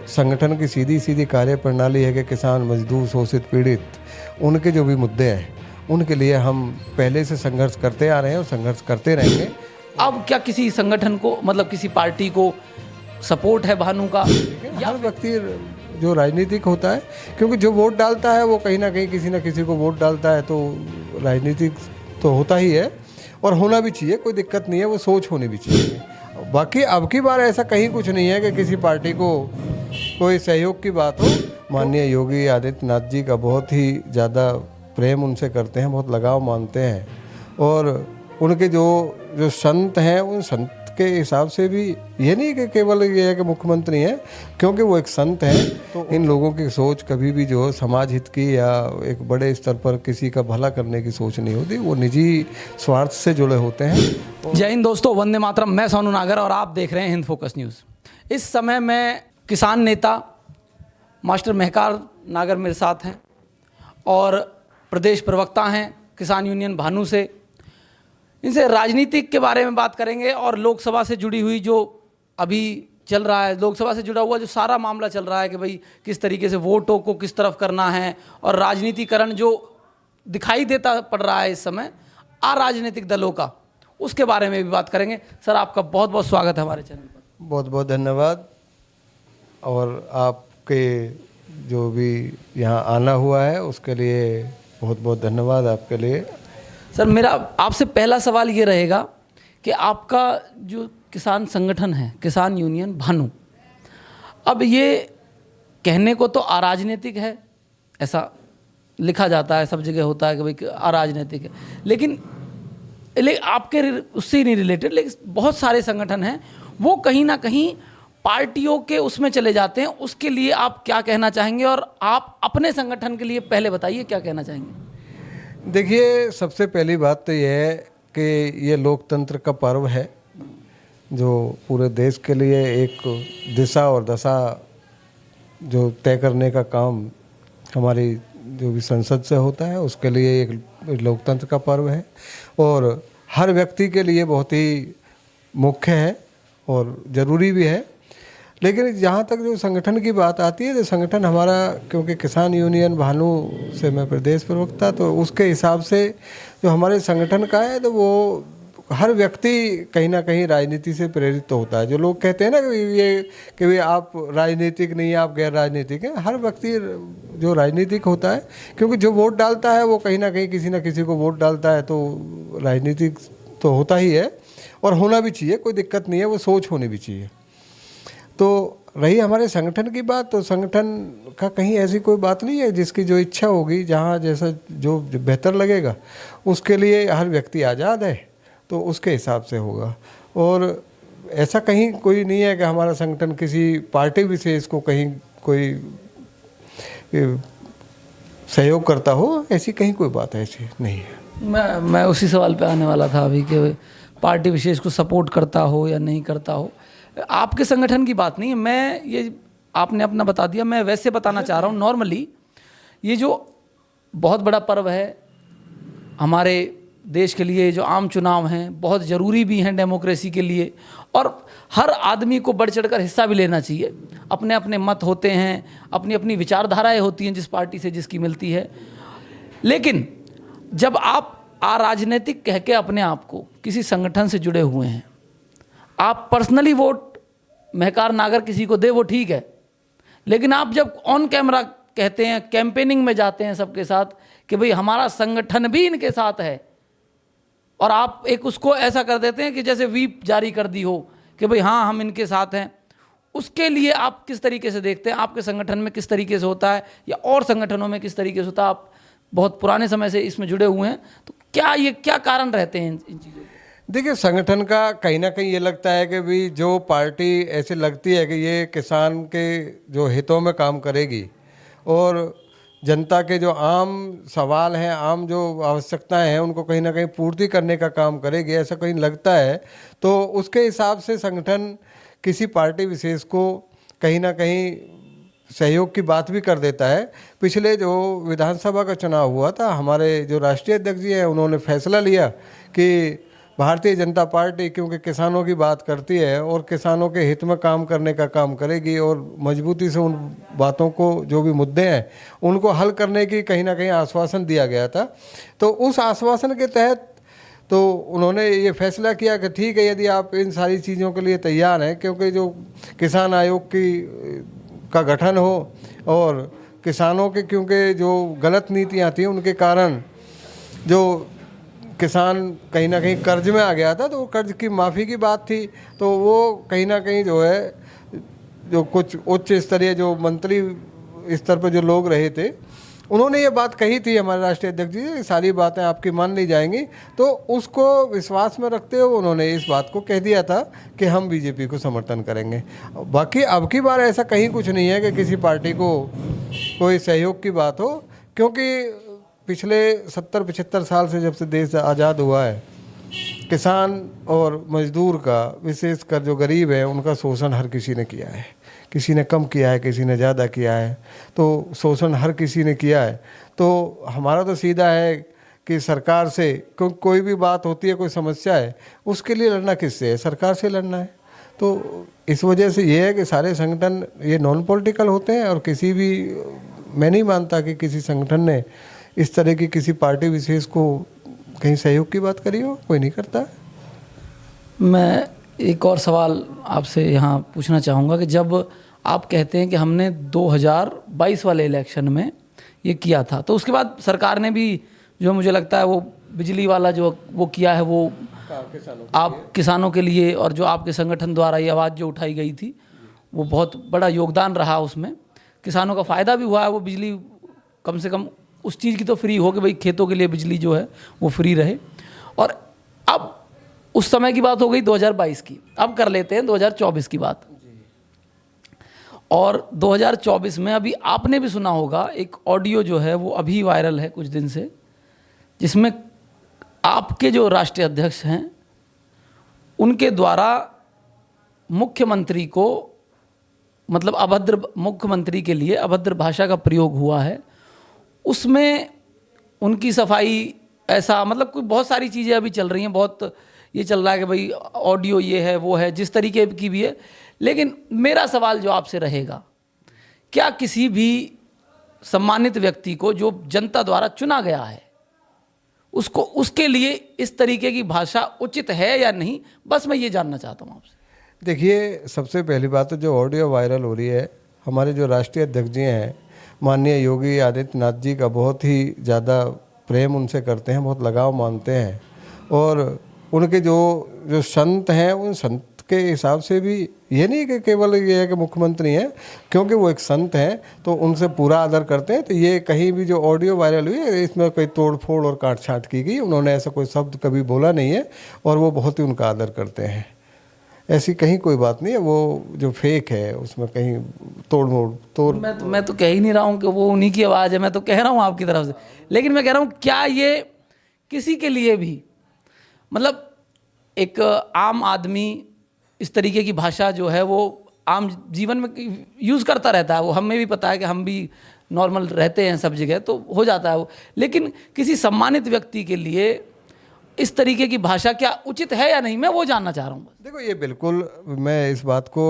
संगठन की सीधी सीधी कार्य प्रणाली है कि किसान, मजदूर, शोषित, पीड़ित, उनके जो भी मुद्दे हैं उनके लिए हम पहले से संघर्ष करते आ रहे हैं और संघर्ष करते रहेंगे। अब क्या किसी संगठन को, मतलब किसी पार्टी को सपोर्ट है भानु का? हर व्यक्ति जो राजनीतिक होता है, क्योंकि जो वोट डालता है वो कहीं ना कहीं किसी ना किसी को वोट डालता है, तो राजनीतिक तो होता ही है और होना भी चाहिए, कोई दिक्कत नहीं है, वो सोच होनी भी चाहिए। बाकी अब की बार ऐसा कहीं कुछ नहीं है कि किसी पार्टी को कोई सहयोग की बात हो। माननीय योगी आदित्यनाथ जी का बहुत ही ज़्यादा प्रेम उनसे करते हैं, बहुत लगाव मानते हैं और उनके जो संत हैं उन संत के हिसाब से भी ये नहीं कि केवल ये है कि मुख्यमंत्री हैं, क्योंकि वो एक संत हैं, तो इन लोगों की सोच कभी भी जो समाज हित की या एक बड़े स्तर पर किसी का भला करने की सोच नहीं होती, वो निजी स्वार्थ से जुड़े होते हैं। जय हिंद दोस्तों, वंदे मातरम। मैं सोनू नागर और आप देख रहे हैं हिंद फोकस न्यूज़। इस समय मैं किसान नेता मास्टर महकार नागर मेरे साथ हैं और प्रदेश प्रवक्ता हैं किसान यूनियन भानु से। इनसे राजनीतिक के बारे में बात करेंगे और लोकसभा से जुड़ी हुई जो अभी चल रहा है, लोकसभा से जुड़ा हुआ जो सारा मामला चल रहा है कि भाई किस तरीके से वोटों को किस तरफ करना है और राजनीतिकरण जो दिखाई देता पड़ रहा है इस समय अराजनीतिक दलों का, उसके बारे में भी बात करेंगे। सर, आपका बहुत बहुत स्वागत है हमारे चैनल पर। बहुत बहुत धन्यवाद। और आपके जो भी यहाँ आना हुआ है उसके लिए बहुत बहुत धन्यवाद आपके लिए। सर, मेरा आपसे पहला सवाल ये रहेगा कि आपका जो किसान संगठन है किसान यूनियन भानु, अब ये कहने को तो अराजनीतिक है, ऐसा लिखा जाता है, सब जगह होता है कि भाई अराजनीतिक है, लेकिन आपके उससे नहीं रिलेटेड, लेकिन बहुत सारे संगठन हैं वो कहीं ना कहीं पार्टियों के उसमें चले जाते हैं। उसके लिए आप क्या कहना चाहेंगे और आप अपने संगठन के लिए पहले बताइए क्या कहना चाहेंगे? देखिए, सबसे पहली बात तो यह है कि ये लोकतंत्र का पर्व है जो पूरे देश के लिए एक दिशा और दशा जो तय करने का काम हमारी जो भी संसद से होता है, उसके लिए एक लोकतंत्र का पर्व है और हर व्यक्ति के लिए बहुत ही मुख्य है और ज़रूरी भी है। लेकिन जहाँ तक जो संगठन की बात आती है, तो संगठन हमारा, क्योंकि किसान यूनियन भानु से मैं प्रदेश प्रवक्ता, तो उसके हिसाब से जो हमारे संगठन का है, तो वो हर व्यक्ति कहीं ना कहीं राजनीति से प्रेरित तो होता है। जो लोग कहते हैं ना कि भाई आप राजनीतिक नहीं, आप गैर राजनीतिक हैं, हर व्यक्ति जो राजनीतिक होता है, क्योंकि जो वोट डालता है वो कहीं ना कहीं किसी ना किसी को वोट डालता है, तो राजनीतिक तो होता ही है और होना भी चाहिए, कोई दिक्कत नहीं है, वो सोच होनी भी चाहिए। तो रही हमारे संगठन की बात, तो संगठन का कहीं ऐसी कोई बात नहीं है, जिसकी जो इच्छा होगी, जहाँ जैसा जो बेहतर लगेगा उसके लिए हर व्यक्ति आज़ाद है, तो उसके हिसाब से होगा। और ऐसा कहीं कोई नहीं है कि हमारा संगठन किसी पार्टी विशेष को कहीं कोई सहयोग करता हो, ऐसी कहीं कोई बात ऐसी नहीं है। मैं उसी सवाल पे आने वाला था अभी कि पार्टी विशेष को सपोर्ट करता हो या नहीं करता हो। आपके संगठन की बात नहीं है, मैं ये आपने अपना बता दिया, मैं वैसे बताना चाह रहा हूँ। नॉर्मली ये जो बहुत बड़ा पर्व है हमारे देश के लिए, जो आम चुनाव हैं बहुत ज़रूरी भी हैं डेमोक्रेसी के लिए और हर आदमी को बढ़ चढ़कर हिस्सा भी लेना चाहिए। अपने अपने मत होते हैं, अपनी अपनी विचारधाराएं होती हैं जिस पार्टी से जिसकी मिलती है, लेकिन जब आप अराजनीतिक कह के अपने आप को किसी संगठन से जुड़े हुए हैं, आप पर्सनली वोट महकार नागर किसी को दे वो ठीक है, लेकिन आप जब ऑन कैमरा कहते हैं, कैंपेनिंग में जाते हैं सबके साथ कि भाई हमारा संगठन भी इनके साथ है, और आप एक उसको ऐसा कर देते हैं कि जैसे व्हीप जारी कर दी हो कि भाई हाँ हम इनके साथ हैं, उसके लिए आप किस तरीके से देखते हैं? आपके संगठन में किस तरीके से होता है या और संगठनों में किस तरीके से होता है? आप बहुत पुराने समय से इसमें जुड़े हुए हैं, तो क्या कारण रहते हैं इन चीज़ों के? देखिए, संगठन का कहीं ना कहीं ये लगता है कि भाई जो पार्टी ऐसी लगती है कि ये किसान के जो हितों में काम करेगी और जनता के जो आम सवाल हैं, आम जो आवश्यकताएं हैं, उनको कहीं ना कहीं पूर्ति करने का काम करेगी, ऐसा कहीं लगता है, तो उसके हिसाब से संगठन किसी पार्टी विशेष को कहीं ना कहीं सहयोग की बात भी कर देता है। पिछले जो विधानसभा का चुनाव हुआ था, हमारे जो राष्ट्रीय अध्यक्ष जी हैं उन्होंने फैसला लिया कि भारतीय जनता पार्टी क्योंकि किसानों की बात करती है और किसानों के हित में काम करने का काम करेगी और मजबूती से उन बातों को, जो भी मुद्दे हैं उनको हल करने की कहीं ना कहीं आश्वासन दिया गया था। तो उस आश्वासन के तहत तो उन्होंने ये फैसला किया कि ठीक है, यदि आप इन सारी चीज़ों के लिए तैयार हैं, क्योंकि जो किसान आयोग का गठन हो और किसानों के, क्योंकि जो गलत नीतियाँ थी उनके कारण जो किसान कहीं ना कहीं कर्ज में आ गया था, तो वो कर्ज की माफ़ी की बात थी। तो वो कहीं ना कहीं जो है, जो कुछ उच्च स्तरीय जो मंत्री स्तर पर जो लोग रहे थे, उन्होंने ये बात कही थी हमारे राष्ट्रीय अध्यक्ष जी, ये सारी बातें आपकी मान ली जाएंगी। तो उसको विश्वास में रखते हुए उन्होंने इस बात को कह दिया था कि हम बीजेपी को समर्थन करेंगे। बाकी अब की बार ऐसा कहीं कुछ नहीं है कि किसी पार्टी को कोई सहयोग की बात हो, क्योंकि पिछले 70-75 साल से जब से देश आज़ाद हुआ है, किसान और मजदूर का, विशेषकर जो गरीब है, उनका शोषण हर किसी ने किया है। किसी ने कम किया है, किसी ने ज़्यादा किया है, तो शोषण हर किसी ने किया है। तो हमारा तो सीधा है कि सरकार से कोई भी बात होती है, कोई समस्या है, उसके लिए लड़ना किससे है? सरकार से लड़ना है। तो इस वजह से ये है कि सारे संगठन ये नॉन पॉलिटिकल होते हैं और किसी भी, मैं नहीं मानता कि किसी संगठन ने इस तरह की किसी पार्टी विशेष को कहीं सहयोग की बात करी हो, कोई नहीं करता। मैं एक और सवाल आपसे यहाँ पूछना चाहूँगा कि जब आप कहते हैं कि हमने 2022 वाले इलेक्शन में ये किया था, तो उसके बाद सरकार ने भी जो मुझे लगता है वो बिजली वाला जो वो किया है, वो आप किसानों के लिए, और जो आपके संगठन द्वारा ये आवाज़ जो उठाई गई थी, वो बहुत बड़ा योगदान रहा। उसमें किसानों का फ़ायदा भी हुआ है। वो बिजली कम से कम उस चीज़ की तो फ्री हो कि भाई खेतों के लिए बिजली जो है वो फ्री रहे। और अब उस समय की बात हो गई 2022 की, अब कर लेते हैं 2024 की बात। और 2024 में अभी आपने भी सुना होगा एक ऑडियो जो है वो अभी वायरल है कुछ दिन से, जिसमें आपके जो राष्ट्रीय अध्यक्ष हैं उनके द्वारा मुख्यमंत्री को, मतलब अभद्र, मुख्यमंत्री के लिए अभद्र भाषा का प्रयोग हुआ है। उसमें उनकी सफाई, ऐसा मतलब कोई बहुत सारी चीज़ें अभी चल रही हैं, बहुत ये चल रहा है कि भाई ऑडियो ये है वो है, जिस तरीके की भी है। लेकिन मेरा सवाल जो आपसे रहेगा, क्या किसी भी सम्मानित व्यक्ति को जो जनता द्वारा चुना गया है उसको, उसके लिए इस तरीके की भाषा उचित है या नहीं? बस मैं ये जानना चाहता हूँ आपसे। देखिए, सबसे पहली बात तो जो ऑडियो वायरल हो रही है, हमारे जो राष्ट्रीय अध्यक्ष जी हैं माननीय योगी आदित्यनाथ जी का बहुत ही ज़्यादा प्रेम उनसे करते हैं, बहुत लगाव मानते हैं। और उनके जो संत हैं, उन संत के हिसाब से भी ये नहीं कि केवल ये है कि मुख्यमंत्री हैं, क्योंकि वो एक संत हैं तो उनसे पूरा आदर करते हैं। तो ये कहीं भी जो ऑडियो वायरल हुई है, इसमें कोई तोड़ फोड़ और काट छाट की गई, उन्होंने ऐसा कोई शब्द कभी बोला नहीं है और वो बहुत ही उनका आदर करते हैं। ऐसी कहीं कोई बात नहीं है। वो जो फेक है उसमें कहीं तोड़ मैं तो कह ही नहीं रहा हूँ कि वो उन्हीं की आवाज़ है, मैं तो कह रहा हूँ आपकी तरफ से। लेकिन मैं कह रहा हूँ, क्या ये किसी के लिए भी, मतलब एक आम आदमी इस तरीके की भाषा जो है वो आम जीवन में यूज़ करता रहता है, वो हमें भी पता है कि हम भी नॉर्मल रहते हैं सब जगह, तो हो जाता है वो। लेकिन किसी सम्मानित व्यक्ति के लिए इस तरीके की भाषा क्या उचित है या नहीं, मैं वो जानना चाह रहा हूँ। देखो, ये बिल्कुल, मैं इस बात को,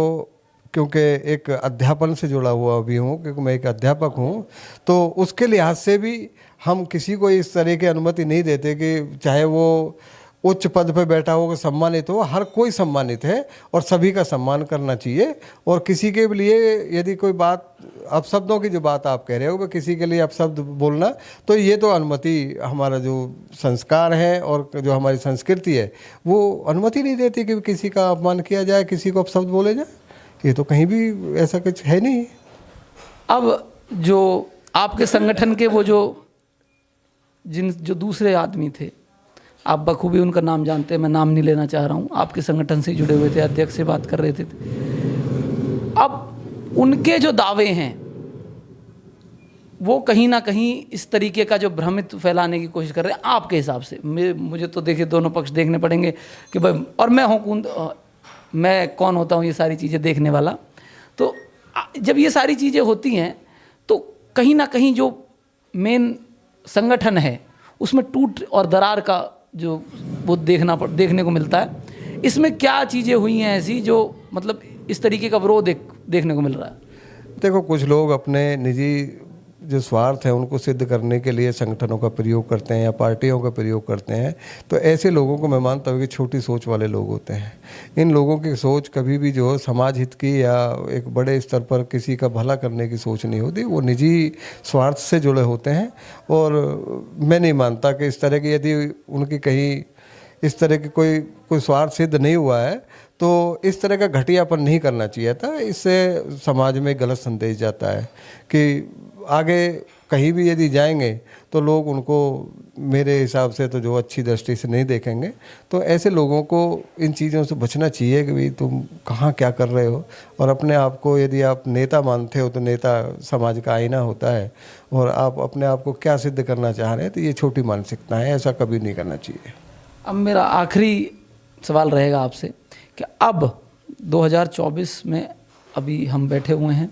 क्योंकि एक अध्यापन से जुड़ा हुआ भी हूँ, क्योंकि मैं एक अध्यापक हूँ, तो उसके लिहाज से भी हम किसी को इस तरह की अनुमति नहीं देते कि चाहे वो उच्च पद पर बैठा हो, सम्मानित हो। हर कोई सम्मानित है और सभी का सम्मान करना चाहिए। और किसी के लिए यदि कोई बात, अपशब्दों की जो बात आप कह रहे हो, किसी के लिए अपशब्द बोलना, तो ये तो अनुमति, हमारा जो संस्कार है और जो हमारी संस्कृति है वो अनुमति नहीं देती कि किसी का अपमान किया जाए, किसी को अपशब्द बोले जाए। ये तो कहीं भी ऐसा कुछ है नहीं। अब जो आपके संगठन के वो जो दूसरे आदमी थे, आप बखूबी उनका नाम जानते हैं, मैं नाम नहीं लेना चाह रहा हूँ, आपके संगठन से जुड़े हुए थे, अध्यक्ष से बात कर रहे थे। अब उनके जो दावे हैं वो कहीं ना कहीं इस तरीके का जो भ्रमित फैलाने की कोशिश कर रहे हैं आपके हिसाब से। मुझे तो देखिए दोनों पक्ष देखने पड़ेंगे कि भाई, और मैं कौन होता हूँ ये सारी चीज़ें देखने वाला। तो जब ये सारी चीज़ें होती हैं तो कहीं ना कहीं जो मेन संगठन है उसमें टूट और दरार का जो वो देखने को मिलता है। इसमें क्या चीज़ें हुई हैं ऐसी जो मतलब इस तरीके का विरोध देखने को मिल रहा है? देखो, कुछ लोग अपने निजी जो स्वार्थ है उनको सिद्ध करने के लिए संगठनों का प्रयोग करते हैं या पार्टियों का प्रयोग करते हैं। तो ऐसे लोगों को मैं मानता हूँ कि छोटी सोच वाले लोग होते हैं। इन लोगों की सोच कभी भी जो समाज हित की या एक बड़े स्तर पर किसी का भला करने की सोच नहीं होती, वो निजी स्वार्थ से जुड़े होते हैं। और मैं नहीं मानता कि इस तरह की, यदि उनकी कहीं इस तरह की कोई स्वार्थ सिद्ध नहीं हुआ है तो इस तरह का घटियापन नहीं करना चाहिए था। इससे समाज में गलत संदेश जाता है कि आगे कहीं भी यदि जाएंगे तो लोग उनको मेरे हिसाब से तो जो अच्छी दृष्टि से नहीं देखेंगे। तो ऐसे लोगों को इन चीज़ों से बचना चाहिए कि भाई तुम कहाँ क्या कर रहे हो, और अपने आप को यदि आप नेता मानते हो तो नेता समाज का आईना होता है, और आप अपने आप को क्या सिद्ध करना चाह रहे हैं, तो ये छोटी मानसिकता है, ऐसा कभी नहीं करना चाहिए। अब मेरा आखिरी सवाल रहेगा आपसे कि अब 2024 में अभी हम बैठे हुए हैं,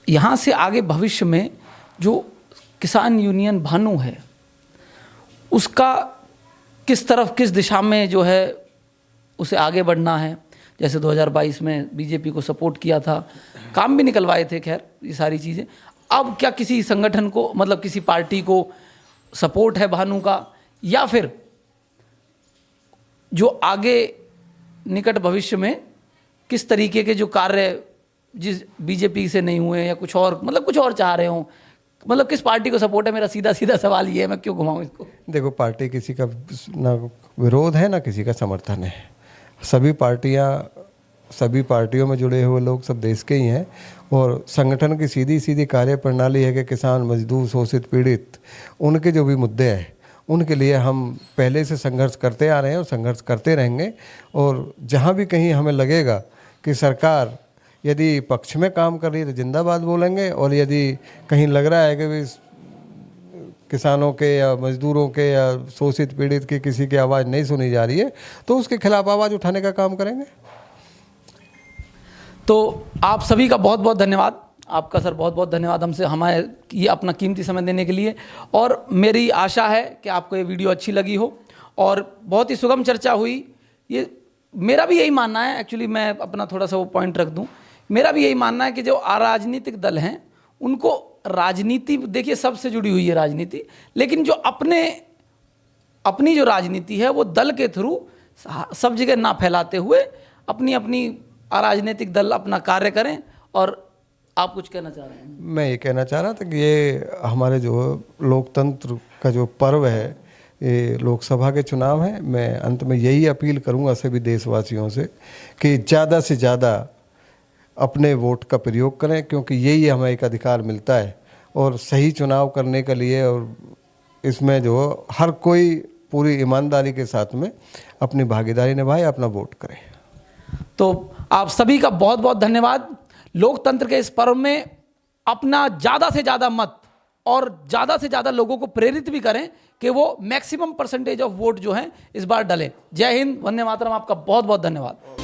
यहाँ से आगे भविष्य में जो किसान यूनियन भानु है उसका किस तरफ, किस दिशा में जो है उसे आगे बढ़ना है? जैसे 2022 में बीजेपी को सपोर्ट किया था, काम भी निकलवाए थे, खैर ये सारी चीज़ें। अब क्या किसी संगठन को, मतलब किसी पार्टी को सपोर्ट है भानु का, या फिर जो आगे निकट भविष्य में किस तरीके के जो कार्य जिस बीजेपी से नहीं हुए या कुछ और, मतलब कुछ और चाह रहे हो, मतलब किस पार्टी को सपोर्ट है? मेरा सीधा सीधा सवाल ये है, मैं क्यों घुमाऊं इसको। देखो, पार्टी किसी का ना विरोध है ना किसी का समर्थन है। सभी पार्टियों में जुड़े हुए लोग सब देश के ही हैं, और संगठन की सीधी सीधी कार्य प्रणाली है कि किसान, मजदूर, शोषित, पीड़ित, उनके जो भी मुद्दे हैं उनके लिए हम पहले से संघर्ष करते आ रहे हैं और संघर्ष करते रहेंगे। और जहाँ भी कहीं हमें लगेगा कि सरकार यदि पक्ष में काम कर रही है तो जिंदाबाद बोलेंगे, और यदि कहीं लग रहा है कि भी किसानों के या मजदूरों के या शोषित पीड़ित की किसी की आवाज़ नहीं सुनी जा रही है तो उसके खिलाफ आवाज़ उठाने का काम करेंगे। तो आप सभी का बहुत बहुत धन्यवाद। आपका सर बहुत बहुत धन्यवाद हमसे हमारे ये अपना कीमती समय देने के लिए। और मेरी आशा है कि आपको ये वीडियो अच्छी लगी हो और बहुत ही सुगम चर्चा हुई। ये मेरा भी यही मानना है, एक्चुअली मैं अपना थोड़ा सा वो पॉइंट रख दूं, मेरा भी यही मानना है कि जो अराजनीतिक दल हैं उनको राजनीति, देखिए सबसे जुड़ी हुई है राजनीति, लेकिन जो अपनी जो राजनीति है वो दल के थ्रू सब जगह ना फैलाते हुए अपनी अपनी अराजनीतिक दल अपना कार्य करें। और आप कुछ कहना चाह रहे हैं? मैं ये कहना चाह रहा था कि ये हमारे जो लोकतंत्र का जो पर्व है, ये लोकसभा के चुनाव है। मैं अंत में यही अपील करूंगा सभी देशवासियों से कि ज़्यादा से ज़्यादा अपने वोट का प्रयोग करें, क्योंकि यही हमें एक अधिकार मिलता है। और सही चुनाव करने के लिए, और इसमें जो हर कोई पूरी ईमानदारी के साथ में अपनी भागीदारी निभाए, अपना वोट करे। तो आप सभी का बहुत बहुत धन्यवाद। लोकतंत्र के इस पर्व में अपना ज़्यादा से ज़्यादा मत और ज़्यादा से ज़्यादा लोगों को प्रेरित भी करें कि वो मैक्सिमम परसेंटेज ऑफ वोट जो है इस बार डलें। जय हिंद, वंदे मातरम। आपका बहुत बहुत धन्यवाद।